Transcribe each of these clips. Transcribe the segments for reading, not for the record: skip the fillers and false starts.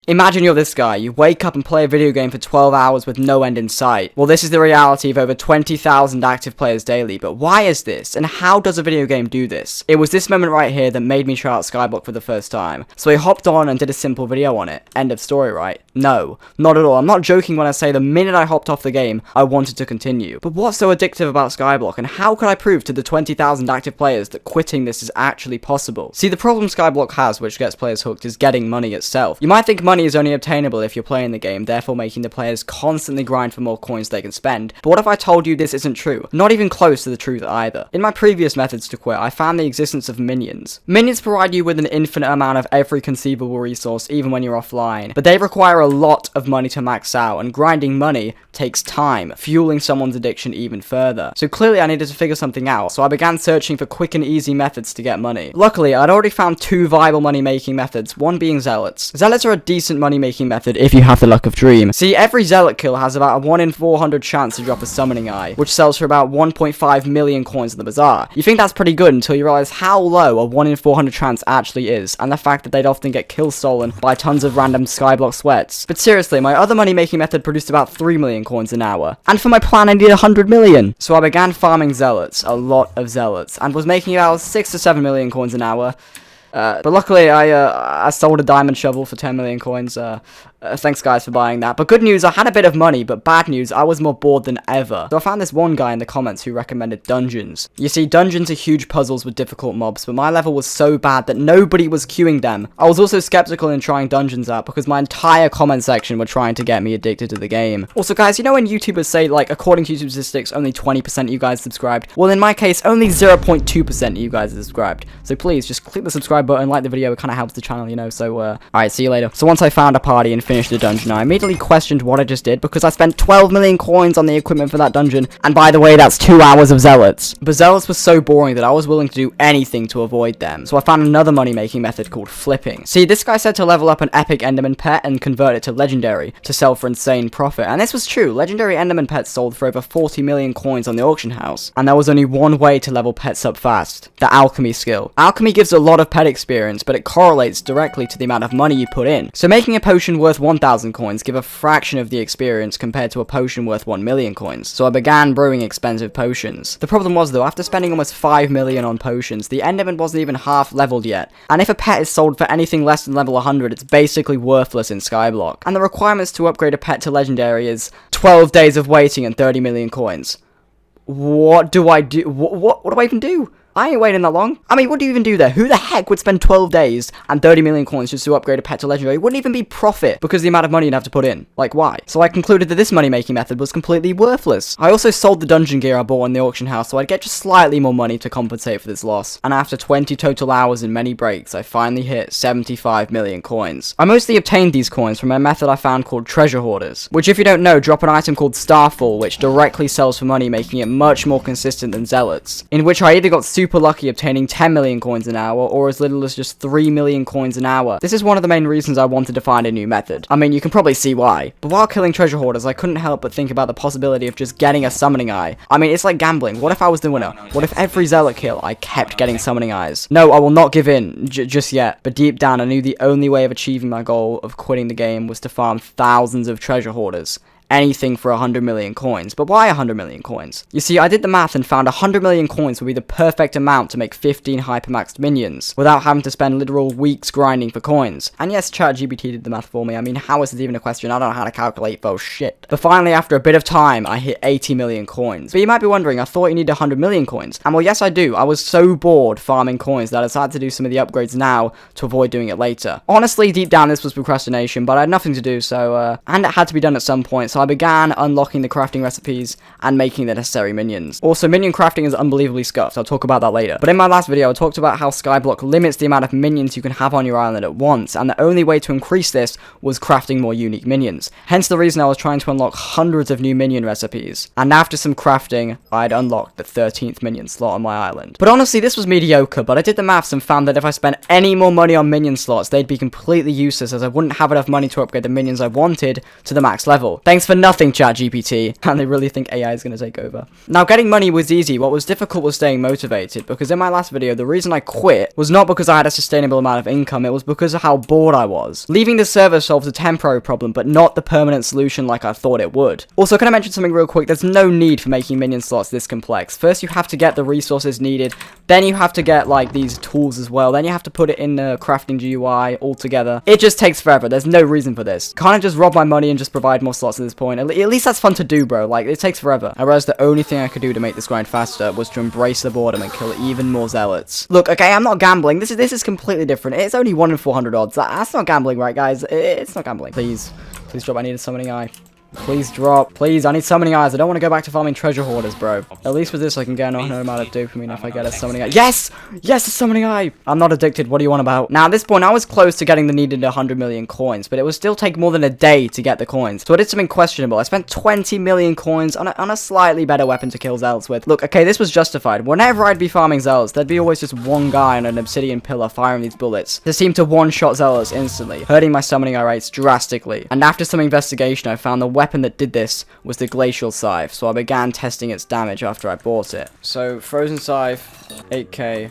Imagine you're this guy, you wake up and play a video game for 12 hours with no end in sight. Well, this is the reality of over 20,000 active players daily, but why is this, and how does a video game do this? It was this moment right here that made me try out skyblock for the first time. So I hopped on and did a simple video on it. End of story, right? No, not at all. I'm not joking when I say the minute I hopped off the game, I wanted to continue. But what's so addictive about skyblock, and how could I prove to the 20,000 active players that quitting this is actually possible? See, the problem skyblock has, which gets players hooked, is getting money itself. You might think money is only obtainable if you're playing the game, therefore making the players constantly grind for more coins they can spend. But what if I told you this isn't true? Not even close to the truth either. In my previous methods to quit, I found the existence of minions. Minions provide you with an infinite amount of every conceivable resource, even when you're offline. But they require a lot of money to max out, and grinding money takes time, fueling someone's addiction even further. So clearly I needed to figure something out, so I began searching for quick and easy methods to get money. Luckily, I'd already found two viable money-making methods, one being zealots. Zealots are a decent money-making method if you have the luck of dream. See, every zealot kill has about a 1 in 400 chance to drop a summoning eye, which sells for about 1.5 million coins in the bazaar. You think that's pretty good until you realize how low a 1 in 400 chance actually is, and the fact that they'd often get kills stolen by tons of random skyblock sweats. But seriously, my other money-making method produced about 3 million coins an hour, and for my plan I needed 100 million. So I began farming zealots, a lot of zealots, and was making about 6 to 7 million coins an hour. But luckily, I sold a diamond shovel for 10 million coins. Thanks guys for buying that. But good news, I had a bit of money, but bad news, I was more bored than ever. So I found this one guy in the comments who recommended dungeons. You see, dungeons are huge puzzles with difficult mobs, but my level was so bad that nobody was queuing them. I was also skeptical in trying dungeons out because my entire comment section were trying to get me addicted to the game. Also guys, you know when YouTubers say, like, according to YouTube statistics, only 20% of you guys subscribed? Well, in my case, only 0.2% of you guys are subscribed. So please, just click the subscribe button, like the video, it kind of helps the channel, you know, so, alright, see you later. So once I found a party and finished the dungeon, I immediately questioned what I just did because I spent 12 million coins on the equipment for that dungeon, and by the way, that's 2 hours of zealots. But zealots was so boring that I was willing to do anything to avoid them, so I found another money-making method called flipping. See, this guy said to level up an epic enderman pet and convert it to legendary to sell for insane profit, and this was true. Legendary enderman pets sold for over 40 million coins on the auction house, and there was only one way to level pets up fast: the alchemy skill. Alchemy gives a lot of pet experience, but it correlates directly to the amount of money you put in. So making a potion worth 1,000 coins give a fraction of the experience compared to a potion worth 1 million coins. So I began brewing expensive potions. The problem was though, after spending almost 5 million on potions, the enderman wasn't even half leveled yet. And if a pet is sold for anything less than level 100, it's basically worthless in skyblock. And the requirements to upgrade a pet to legendary is 12 days of waiting and 30 million coins. What do I do? What do I even do? I ain't waiting that long. I mean, what do you even do there? Who the heck would spend 12 days and 30 million coins just to upgrade a pet to legendary? It wouldn't even be profit because of the amount of money you'd have to put in. Like, why? So I concluded that this money-making method was completely worthless. I also sold the dungeon gear I bought in the auction house so I'd get just slightly more money to compensate for this loss. And after 20 total hours and many breaks, I finally hit 75 million coins. I mostly obtained these coins from a method I found called treasure hoarders, which if you don't know, drop an item called Starfall, which directly sells for money, making it much more consistent than zealots, in which I either got super lucky obtaining 10 million coins an hour or as little as just 3 million coins an hour. This is one of the main reasons I wanted to find a new method. I mean, you can probably see why. But while killing treasure hoarders, I couldn't help but think about the possibility of just getting a summoning eye. I mean, it's like gambling. What if I was the winner? What if every zealot kill I kept getting summoning eyes? No, I will not give in just yet. But deep down, I knew the only way of achieving my goal of quitting the game was to farm thousands of treasure hoarders. Anything for 100 million coins. But why 100 million coins? You see, I did the math and found 100 million coins would be the perfect amount to make 15 hypermaxed minions, without having to spend literal weeks grinding for coins. And yes, ChatGPT did the math for me. I mean, how is this even a question? I don't know how to calculate for shit. But finally, after a bit of time, I hit 80 million coins. But you might be wondering, I thought you needed 100 million coins. And well, yes, I do. I was so bored farming coins that I decided to do some of the upgrades now to avoid doing it later. Honestly, deep down, this was procrastination, but I had nothing to do, so, and it had to be done at some point, so I began unlocking the crafting recipes and making the necessary minions. Also, minion crafting is unbelievably scuffed. I'll talk about that later. But in my last video, I talked about how skyblock limits the amount of minions you can have on your island at once, and the only way to increase this was crafting more unique minions. Hence the reason I was trying to unlock hundreds of new minion recipes. And after some crafting, I'd unlocked the 13th minion slot on my island. But honestly, this was mediocre, but I did the maths and found that if I spent any more money on minion slots, they'd be completely useless as I wouldn't have enough money to upgrade the minions I wanted to the max level. Thanks for for nothing, ChatGPT. And they really think AI is going to take over. Now, getting money was easy. What was difficult was staying motivated, because in my last video, the reason I quit was not because I had a sustainable amount of income, it was because of how bored I was. Leaving the server solves a temporary problem, but not the permanent solution like I thought it would. Also, can I mention something real quick? There's no need for making minion slots this complex. First, you have to get the resources needed, then you have to get, like, these tools as well, then you have to put it in the crafting GUI all together. It just takes forever. There's no reason for this. Can't I just rob my money and just provide more slots at this point? At least that's fun to do, bro. Like, it takes forever. I realized the only thing I could do to make this grind faster was to embrace the boredom and kill even more zealots. Look, okay, I'm not gambling. This is completely different. It's only 1 in 400 odds. That's not gambling, right, guys? It's not gambling. Please drop. I need a summoning eye. Please drop. Please, I need summoning eyes. I don't want to go back to farming treasure hoarders, bro. At least with this, I can get no amount of dopamine if I get a summoning eye. Yes! Yes, a summoning eye! I'm not addicted. What do you want about? Now, at this point, I was close to getting the needed 100 million coins, but it would still take more than a day to get the coins. So I did something questionable. I spent 20 million coins on a slightly better weapon to kill zealots with. Look, okay, this was justified. Whenever I'd be farming zealots, there'd be always just one guy on an obsidian pillar firing these bullets. They seemed to one-shot zealots instantly, hurting my summoning eye rates drastically. And after some investigation, I found the weapon that did this was the glacial scythe, so I began testing its damage after I bought it. So frozen scythe, 8k,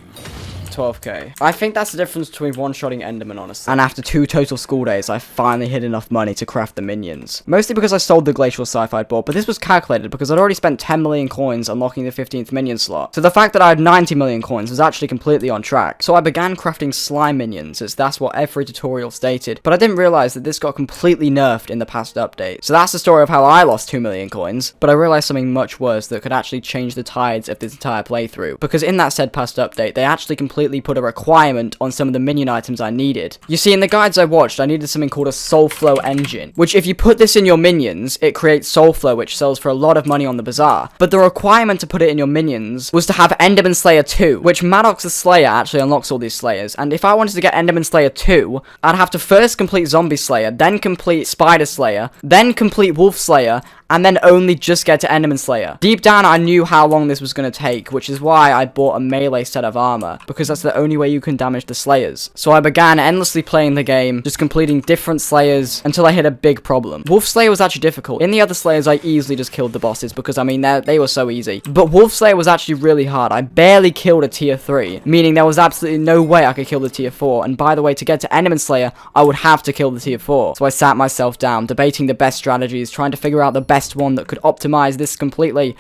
12k. I think that's the difference between one-shotting Enderman, honestly. And after 2 total school days, I finally hit enough money to craft the minions. Mostly because I sold the glacial scythe I'd bought, but this was calculated because I'd already spent 10 million coins unlocking the 15th minion slot. So the fact that I had 90 million coins was actually completely on track. So I began crafting slime minions, as that's what every tutorial stated. But I didn't realize that this got completely nerfed in the past update. So that's the story of how I lost 2 million coins. But I realized something much worse that could actually change the tides of this entire playthrough. Because in that said past update, they actually completely put a requirement on some of the minion items I needed. You see, in the guides I watched, I needed something called a soul flow engine, which if you put this in your minions, it creates soul flow, which sells for a lot of money on the bazaar. But the requirement to put it in your minions was to have Enderman Slayer 2, which Maddox the Slayer actually unlocks all these slayers. And if I wanted to get Enderman Slayer 2, I'd have to first complete Zombie Slayer, then complete Spider Slayer, then complete Wolf Slayer, and then only just get to Enderman Slayer. Deep down, I knew how long this was going to take, which is why I bought a melee set of armor, because that's the only way you can damage the Slayers. So I began endlessly playing the game, just completing different Slayers, until I hit a big problem. Wolf Slayer was actually difficult. In the other Slayers, I easily just killed the bosses, because, I mean, they were so easy. But Wolf Slayer was actually really hard. I barely killed a tier 3, meaning there was absolutely no way I could kill the tier 4, and by the way, to get to Enderman Slayer, I would have to kill the tier 4. So I sat myself down, debating the best strategies, trying to figure out the best one that could optimize this completely.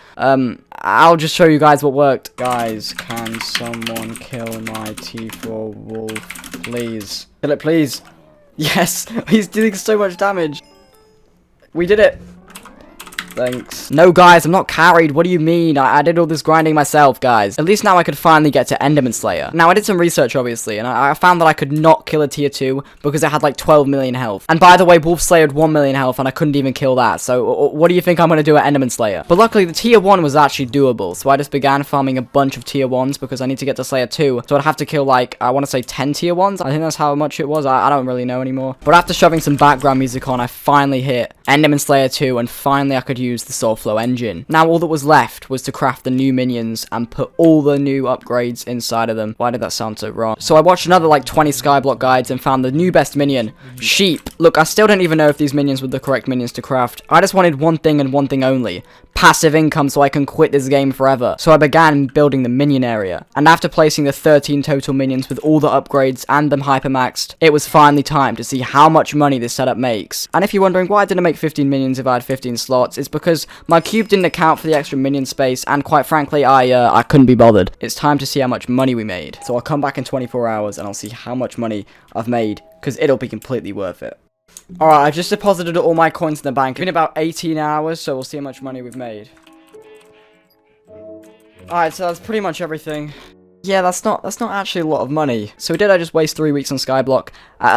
I'll just show you guys what worked. Guys, can someone kill my T4 wolf, please? Kill it, please. Yes, he's doing so much damage. We did it. Thanks. No, guys, I'm not carried. What do you mean? I did all this grinding myself, guys. At least now I could finally get to Enderman Slayer. Now, I did some research, obviously, and I found that I could not kill a tier 2 because it had like 12 million health. And by the way, Wolf Slayer had 1 million health, and I couldn't even kill that. So what do you think I'm going to do at Enderman Slayer? But luckily, the tier 1 was actually doable, so I just began farming a bunch of tier 1s because I need to get to Slayer 2. So I'd have to kill, like, I want to say 10 tier 1s. I think that's how much it was. I don't really know anymore. But after shoving some background music on, I finally hit Enderman Slayer 2, and finally I could use the soul flow engine. Now all that was left was to craft the new minions and put all the new upgrades inside of them. Why did that sound so wrong? So I watched another like 20 skyblock guides and found the new best minion, sheep. Look, I still don't even know if these minions were the correct minions to craft. I just wanted one thing and one thing only: passive income, so I can quit this game forever. So I began building the minion area, and after placing the 13 total minions with all the upgrades and them hypermaxed, it was finally time to see how much money this setup makes. And if you're wondering why I didn't make 15 minions if I had 15 slots, it's because my cube didn't account for the extra minion space, and quite frankly, I couldn't be bothered. It's time to see how much money we made. So I'll come back in 24 hours and I'll see how much money I've made, because it'll be completely worth it. Alright, I've just deposited all my coins in the bank. It's been about 18 hours, so we'll see how much money we've made. Alright, so that's pretty much everything. Yeah, that's not actually a lot of money. So did I just waste 3 weeks on skyblock?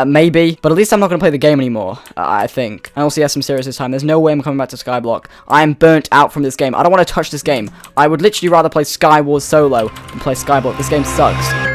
Maybe, but at least I'm not going to play the game anymore, I think. And also, yes, I'm serious this time. There's no way I'm coming back to skyblock. I am burnt out from this game. I don't want to touch this game. I would literally rather play Skywars solo than play skyblock. This game sucks.